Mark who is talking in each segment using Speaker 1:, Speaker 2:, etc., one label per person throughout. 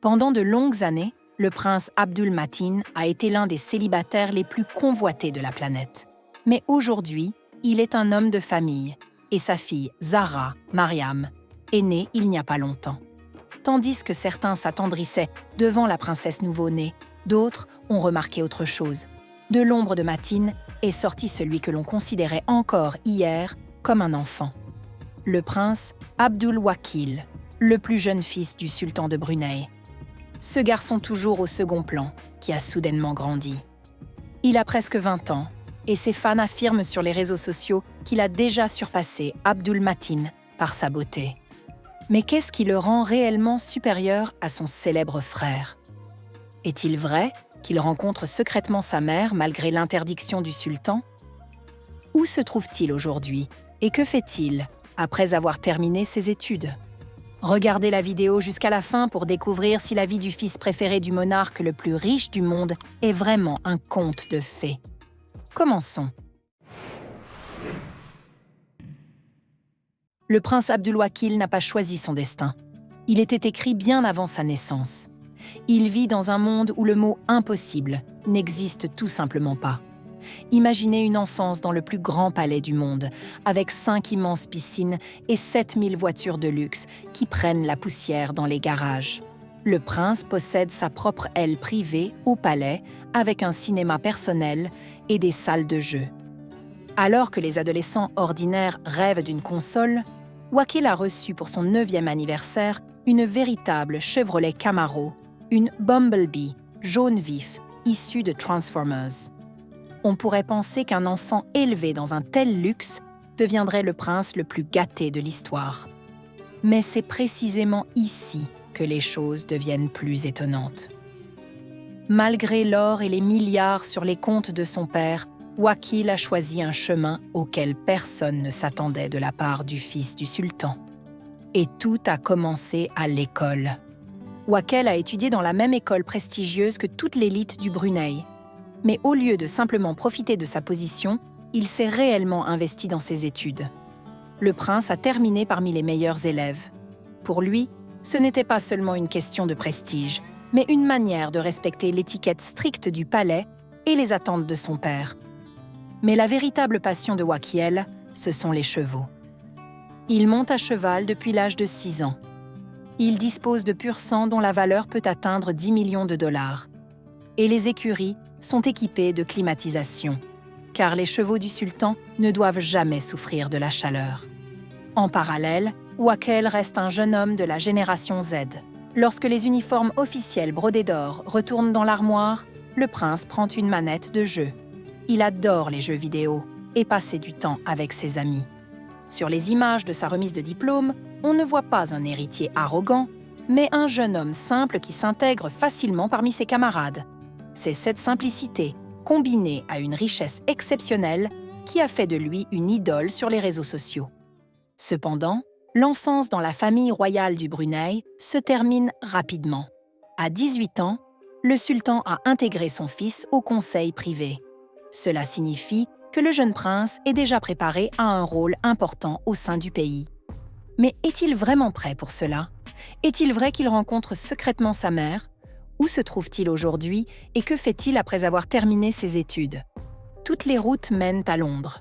Speaker 1: Pendant de longues années, le prince Abdul Matin a été l'un des célibataires les plus convoités de la planète. Mais aujourd'hui, il est un homme de famille et sa fille Zahra, Mariam, est née il n'y a pas longtemps. Tandis que certains s'attendrissaient devant la princesse nouveau-née, d'autres ont remarqué autre chose. De l'ombre de Matin est sorti celui que l'on considérait encore hier comme un enfant. Le prince Abdul Wakil, le plus jeune fils du sultan de Brunei. Ce garçon toujours au second plan, qui a soudainement grandi. Il a presque 20 ans, et ses fans affirment sur les réseaux sociaux qu'il a déjà surpassé Abdul Matin par sa beauté. Mais qu'est-ce qui le rend réellement supérieur à son célèbre frère? Est-il vrai qu'il rencontre secrètement sa mère malgré l'interdiction du sultan? Où se trouve-t-il aujourd'hui et que fait-il après avoir terminé ses études? Regardez la vidéo jusqu'à la fin pour découvrir si la vie du fils préféré du monarque le plus riche du monde est vraiment un conte de fées. Commençons. Le prince Abdul Wakil n'a pas choisi son destin. Il était écrit bien avant sa naissance. Il vit dans un monde où le mot « impossible » n'existe tout simplement pas. Imaginez une enfance dans le plus grand palais du monde, avec 5 immenses piscines et 7000 voitures de luxe qui prennent la poussière dans les garages. Le prince possède sa propre aile privée au palais, avec un cinéma personnel et des salles de jeu. Alors que les adolescents ordinaires rêvent d'une console, Wakil a reçu pour son 9e anniversaire une véritable Chevrolet Camaro, une Bumblebee jaune vif issue de Transformers. On pourrait penser qu'un enfant élevé dans un tel luxe deviendrait le prince le plus gâté de l'histoire. Mais c'est précisément ici que les choses deviennent plus étonnantes. Malgré l'or et les milliards sur les comptes de son père, Wakil a choisi un chemin auquel personne ne s'attendait de la part du fils du sultan. Et tout a commencé à l'école. Wakil a étudié dans la même école prestigieuse que toute l'élite du Brunei. Mais au lieu de simplement profiter de sa position, il s'est réellement investi dans ses études. Le prince a terminé parmi les meilleurs élèves. Pour lui, ce n'était pas seulement une question de prestige, mais une manière de respecter l'étiquette stricte du palais et les attentes de son père. Mais la véritable passion de Wakil, ce sont les chevaux. Il monte à cheval depuis l'âge de 6 ans. Il dispose de pur sang dont la valeur peut atteindre 10 millions de dollars. Et les écuries sont équipées de climatisation, car les chevaux du sultan ne doivent jamais souffrir de la chaleur. En parallèle, Wakil reste un jeune homme de la génération Z. Lorsque les uniformes officiels brodés d'or retournent dans l'armoire, le prince prend une manette de jeu. Il adore les jeux vidéo et passer du temps avec ses amis. Sur les images de sa remise de diplôme, on ne voit pas un héritier arrogant, mais un jeune homme simple qui s'intègre facilement parmi ses camarades. C'est cette simplicité, combinée à une richesse exceptionnelle, qui a fait de lui une idole sur les réseaux sociaux. Cependant, l'enfance dans la famille royale du Brunei se termine rapidement. À 18 ans, le sultan a intégré son fils au conseil privé. Cela signifie que le jeune prince est déjà préparé à un rôle important au sein du pays. Mais est-il vraiment prêt pour cela? Est-il vrai qu'il rencontre secrètement sa mère? Où se trouve-t-il aujourd'hui et que fait-il après avoir terminé ses études? Toutes les routes mènent à Londres.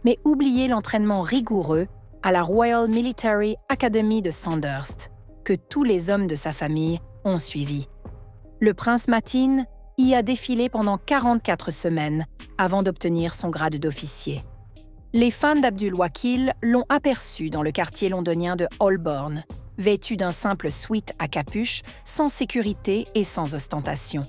Speaker 1: Mais oubliez l'entraînement rigoureux à la Royal Military Academy de Sandhurst, que tous les hommes de sa famille ont suivi. Le prince Matin y a défilé pendant 44 semaines avant d'obtenir son grade d'officier. Les fans d'Abdul Wakil l'ont aperçu dans le quartier londonien de Holborn, vêtu d'un simple sweat à capuche, sans sécurité et sans ostentation.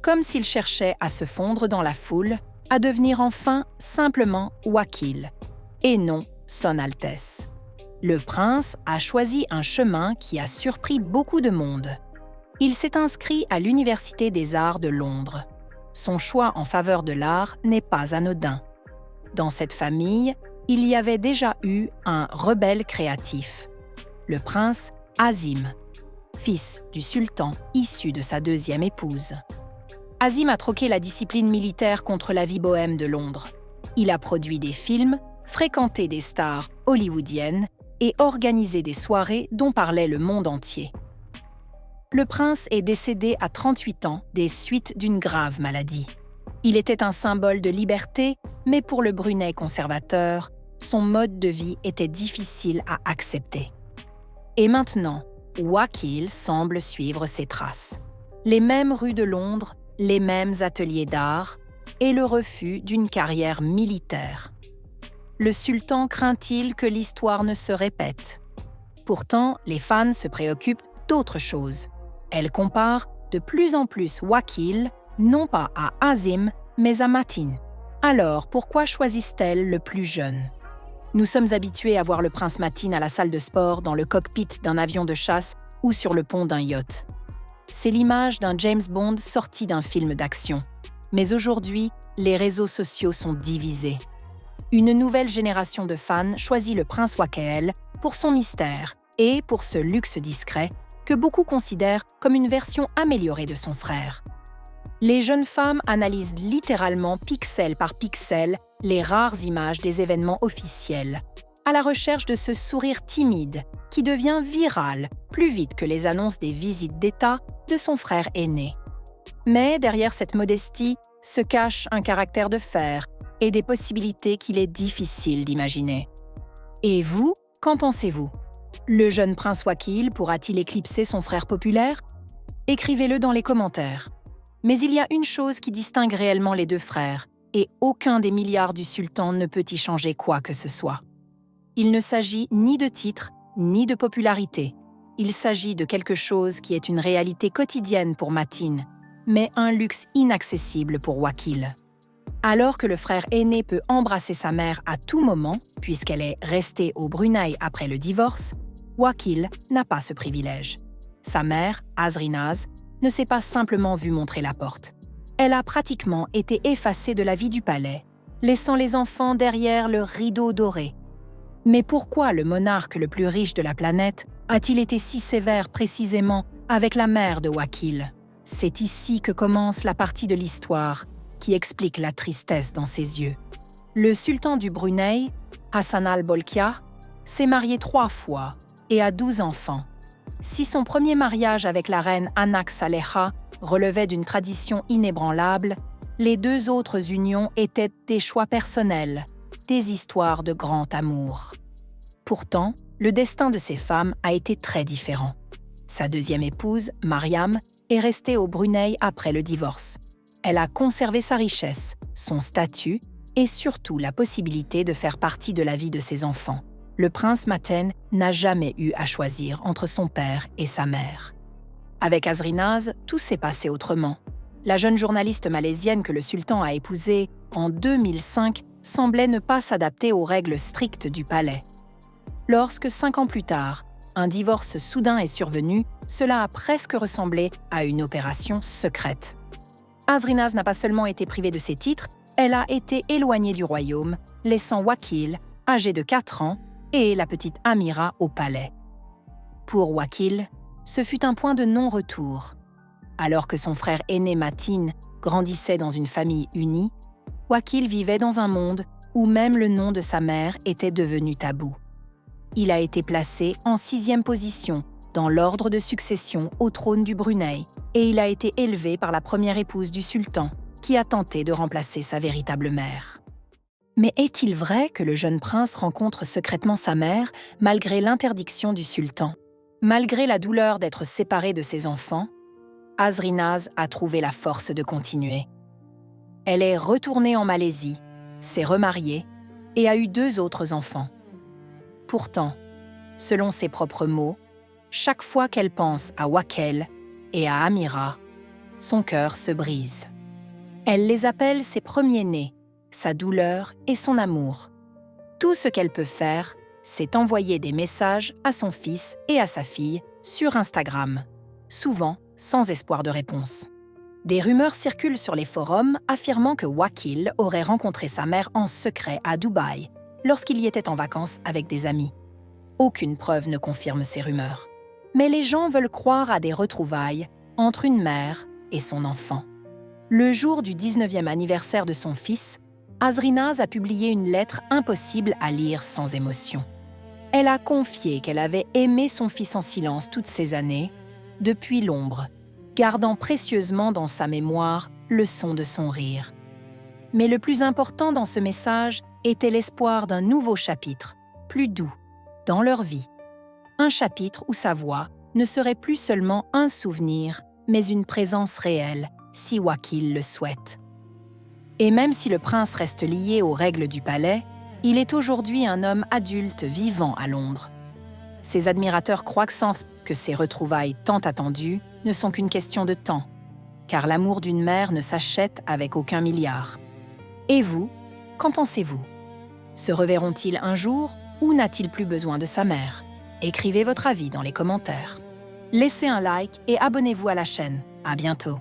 Speaker 1: Comme s'il cherchait à se fondre dans la foule, à devenir enfin simplement Wakil, et non Son Altesse. Le prince a choisi un chemin qui a surpris beaucoup de monde. Il s'est inscrit à l'Université des Arts de Londres. Son choix en faveur de l'art n'est pas anodin. Dans cette famille, il y avait déjà eu un rebelle créatif, le prince Azim, fils du sultan issu de sa 2e épouse. Azim a troqué la discipline militaire contre la vie bohème de Londres. Il a produit des films, fréquenté des stars hollywoodiennes et organisé des soirées dont parlait le monde entier. Le prince est décédé à 38 ans des suites d'une grave maladie. Il était un symbole de liberté, mais pour le Brunei conservateur, son mode de vie était difficile à accepter. Et maintenant, Waqil semble suivre ses traces. Les mêmes rues de Londres, les mêmes ateliers d'art et le refus d'une carrière militaire. Le sultan craint-il que l'histoire ne se répète? Pourtant, les fans se préoccupent d'autre chose. Elles comparent de plus en plus Waqil, non pas à Azim, mais à Matin. Alors, pourquoi choisissent-elles le plus jeune? Nous sommes habitués à voir le prince Matin à la salle de sport, dans le cockpit d'un avion de chasse ou sur le pont d'un yacht. C'est l'image d'un James Bond sorti d'un film d'action. Mais aujourd'hui, les réseaux sociaux sont divisés. Une nouvelle génération de fans choisit le prince Waqil pour son mystère et pour ce luxe discret que beaucoup considèrent comme une version améliorée de son frère. Les jeunes femmes analysent littéralement pixel par pixel les rares images des événements officiels, à la recherche de ce sourire timide qui devient viral plus vite que les annonces des visites d'État de son frère aîné. Mais derrière cette modestie se cache un caractère de fer et des possibilités qu'il est difficile d'imaginer. Et vous, qu'en pensez-vous? Le jeune prince Waqil pourra-t-il éclipser son frère populaire? Écrivez-le dans les commentaires. Mais il y a une chose qui distingue réellement les deux frères, et aucun des milliards du sultan ne peut y changer quoi que ce soit. Il ne s'agit ni de titre, ni de popularité. Il s'agit de quelque chose qui est une réalité quotidienne pour Matin, mais un luxe inaccessible pour Waqil. Alors que le frère aîné peut embrasser sa mère à tout moment, puisqu'elle est restée au Brunei après le divorce, Waqil n'a pas ce privilège. Sa mère, Azrinaz, ne s'est pas simplement vue montrer la porte. Elle a pratiquement été effacée de la vie du palais, laissant les enfants derrière le rideau doré. Mais pourquoi le monarque le plus riche de la planète a-t-il été si sévère précisément avec la mère de Waqil? C'est ici que commence la partie de l'histoire qui explique la tristesse dans ses yeux. Le sultan du Brunei, Hassan al-Bolkiah, s'est marié 3 fois et a 12 enfants. Si son premier mariage avec la reine Anak Saleha relevait d'une tradition inébranlable, les 2 autres unions étaient des choix personnels, des histoires de grand amour. Pourtant, le destin de ces femmes a été très différent. Sa deuxième épouse, Mariam, est restée au Brunei après le divorce. Elle a conservé sa richesse, son statut et surtout la possibilité de faire partie de la vie de ses enfants. Le prince Maten n'a jamais eu à choisir entre son père et sa mère. Avec Azrinaz, tout s'est passé autrement. La jeune journaliste malaisienne que le sultan a épousée en 2005 semblait ne pas s'adapter aux règles strictes du palais. Lorsque 5 ans plus tard, un divorce soudain est survenu, cela a presque ressemblé à une opération secrète. Azrinaz n'a pas seulement été privée de ses titres, elle a été éloignée du royaume, laissant Waqil, âgé de 4 ans, et la petite Amira au palais. Pour Waqil, ce fut un point de non-retour. Alors que son frère aîné Matin grandissait dans une famille unie, Waqil vivait dans un monde où même le nom de sa mère était devenu tabou. Il a été placé en 6e position dans l'ordre de succession au trône du Brunei et il a été élevé par la première épouse du sultan, qui a tenté de remplacer sa véritable mère. Mais est-il vrai que le jeune prince rencontre secrètement sa mère malgré l'interdiction du sultan? Malgré la douleur d'être séparé de ses enfants, Azrinaz a trouvé la force de continuer. Elle est retournée en Malaisie, s'est remariée et a eu 2 autres enfants. Pourtant, selon ses propres mots, chaque fois qu'elle pense à Waqil et à Amira, son cœur se brise. Elle les appelle ses premiers-nés, sa douleur et son amour. Tout ce qu'elle peut faire, c'est envoyer des messages à son fils et à sa fille sur Instagram, souvent sans espoir de réponse. Des rumeurs circulent sur les forums affirmant que Waqil aurait rencontré sa mère en secret à Dubaï lorsqu'il y était en vacances avec des amis. Aucune preuve ne confirme ces rumeurs. Mais les gens veulent croire à des retrouvailles entre une mère et son enfant. Le jour du 19e anniversaire de son fils, Azrinaz a publié une lettre impossible à lire sans émotion. Elle a confié qu'elle avait aimé son fils en silence toutes ces années, depuis l'ombre, gardant précieusement dans sa mémoire le son de son rire. Mais le plus important dans ce message était l'espoir d'un nouveau chapitre, plus doux, dans leur vie. Un chapitre où sa voix ne serait plus seulement un souvenir, mais une présence réelle, si Wakil le souhaite. Et même si le prince reste lié aux règles du palais, il est aujourd'hui un homme adulte vivant à Londres. Ses admirateurs croient que ces retrouvailles tant attendues ne sont qu'une question de temps, car l'amour d'une mère ne s'achète avec aucun milliard. Et vous, qu'en pensez-vous? Se reverront-ils un jour ou n'a-t-il plus besoin de sa mère? Écrivez votre avis dans les commentaires. Laissez un like et abonnez-vous à la chaîne. À bientôt.